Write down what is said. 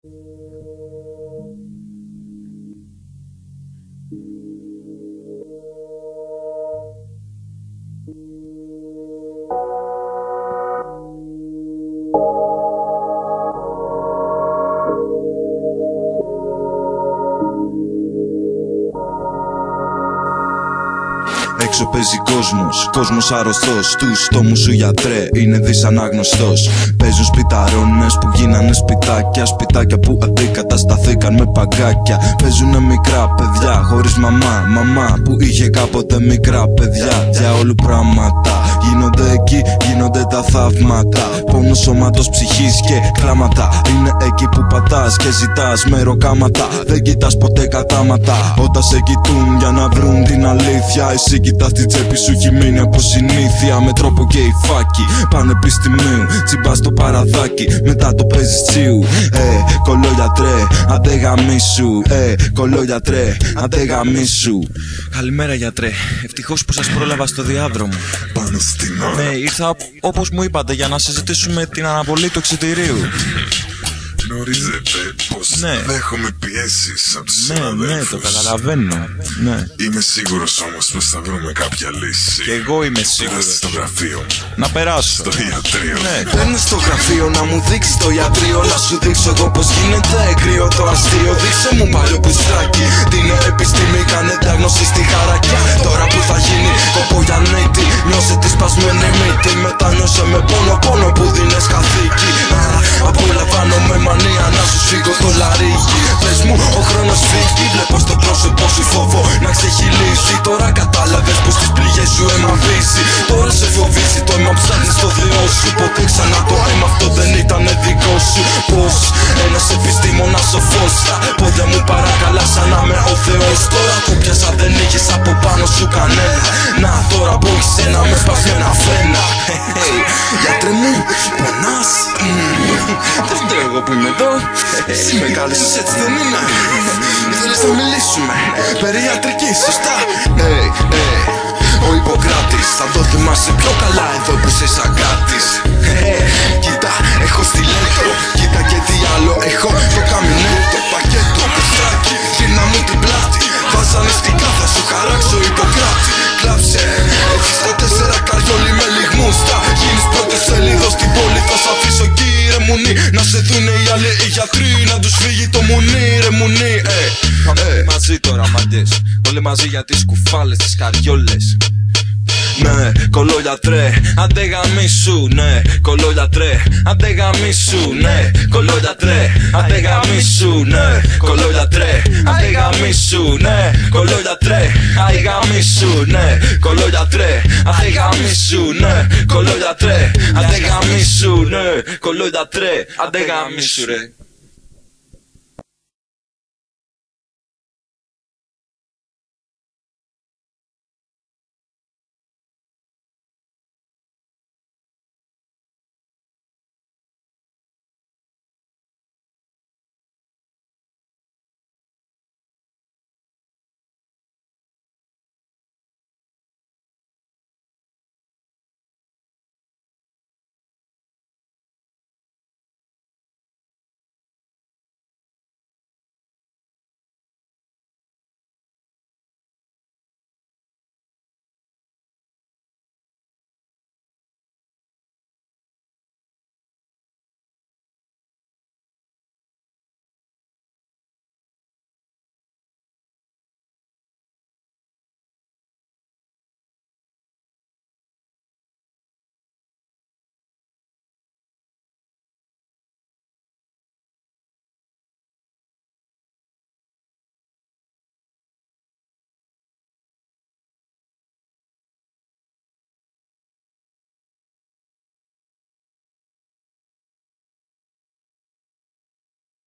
Έξω παίζει κόσμος αρρωστός. Του στόμου σου γιατρέ είναι δυσανάγνωστος. Παίζουν σπιταρώνες που γίνανε σπιτάκια. Σπιτάκια που αντικατασταθήκαν με παγκάκια. Παίζουνε μικρά παιδιά χωρίς μαμά που είχε κάποτε μικρά παιδιά. Διαόλου πράγματα γίνονται εκεί, γίνονται τα θαύματα. Πόνος σώματος, ψυχής και κλάματα. Είναι εκεί που πατάς και ζητάς μεροκάματα. Δεν κοιτάς ποτέ κατάματα. Όταν σε κοιτούν για να βρουν την αλήθεια, εσύ κοιτάς την τσέπη σου, έχει μείνει από συνήθεια. Με τρόπο και υφάκι πανεπιστημίου, τσιμπάς στο παραδάκι, μετά το παίζεις τσίου. Κολόγιατρέ, αντε γαμίσου. Κολόγιατρέ, αντε γαμίσου. Καλημέρα γιατρέ, ευτυχώς που σας πρόλαβα στο διάδρομο. Πάνω στην ώρα. Ναι, ήρθα όπως μου είπατε για να συζητήσουμε την αναβολή του εξιτηρίου. Γνωρίζετε πως δέχομαι πιέσεις από τους συναδέλφους. Ναι, το καταλαβαίνω. Ναι. Είμαι σίγουρος όμως πως θα βρούμε κάποια λύση. Και εγώ είμαι σίγουρος. Περάστε στο γραφείο. Να περάσω. Στο ιατρείο. Ναι. Παίρνε στο γραφείο να μου δείξεις το ιατρείο. Να σου δείξω εγώ πως γίνεται κρύο το αστείο. Δείξε μου παλιό μπουστράκι. Την επιστήμη κάνε διάγνωση στη χαρακιά. Τώρα που θα γίνει κόπο για νύχτη, νιώσε τη σπασμένη μύτη. Μετά νιώσε με πόνο που δίνες καθήκη. Απολαμβάνω με μανία να σου σφίγγω το λαρίκι. Πες μου ο χρόνος φύγει, βλέπω στο πρόσωπό σου φόβο να ξεχυλήσει. Τώρα κατάλαβες πως τις πληγές σου αίμα βύσει. Τώρα σε φοβίζει το αίμα, ψάχνεις το Θεό σου. Ποτέ ξανά το αίμα αυτό δεν ήταν δικό σου. Πως ένας επιστήμονας σοφός στα πόδια μου παρακαλά σαν να είμαι ο Θεός. Τώρα το πιάσα, δεν είχες από πάνω σου κανένα. Να τώρα που έχεις ένα με σπασμένα φρένα. Γιατρέ μου, πονάς? Δεν φταίω εγώ που είμαι εδώ. Εσύ με κάλεσες, έτσι δεν είναι? Ήθελες να μιλήσουμε περί ιατρικής, σωστά? Ο Ιπποκράτης, θα το θυμάσαι πιο καλά εδώ που είσαι σαν κάτης. Κοίτα, έχω στιλέτο, κοίτα και τι άλλο έχω. Το καμινέτο, πακέτο, κουστάκι, γύρνα μου την πλάτη. Βάζανε στην κάθα σου χαράξω Ιπποκράτη. Κλάψε, έχεις τα 4 καριόλι με λιγμούς. Θα γίνεις πρώτο σελίδο στην πόλη, θα σ' αφήσω κύριε μουνί. Να σε δούνε οι άλλοι οι γιατροί, να τους φύγει το μουνί ρε μουνί. Όλοι μαζί τώρα μαντιές, όλοι μαζί για τις κουφάλες, τις καριόλες. Ναι, κολόγιατρέ, αντε γαμίσου. Ναι, κολόγιατρέ, αντε γαμίσου. Ναι, κολόγιατρέ, αντε γαμίσου. Ναι, κολόγιατρέ, αντε γαμίσου. Ναι, κολόγιατρέ, αντε γαμίσου. Ναι, κολόγιατρέ, αντε γαμίσου. Ναι, κολόγιατρέ, αντε γαμίσου. Ναι, κολόγιατρέ, αντε γαμίσου ρε.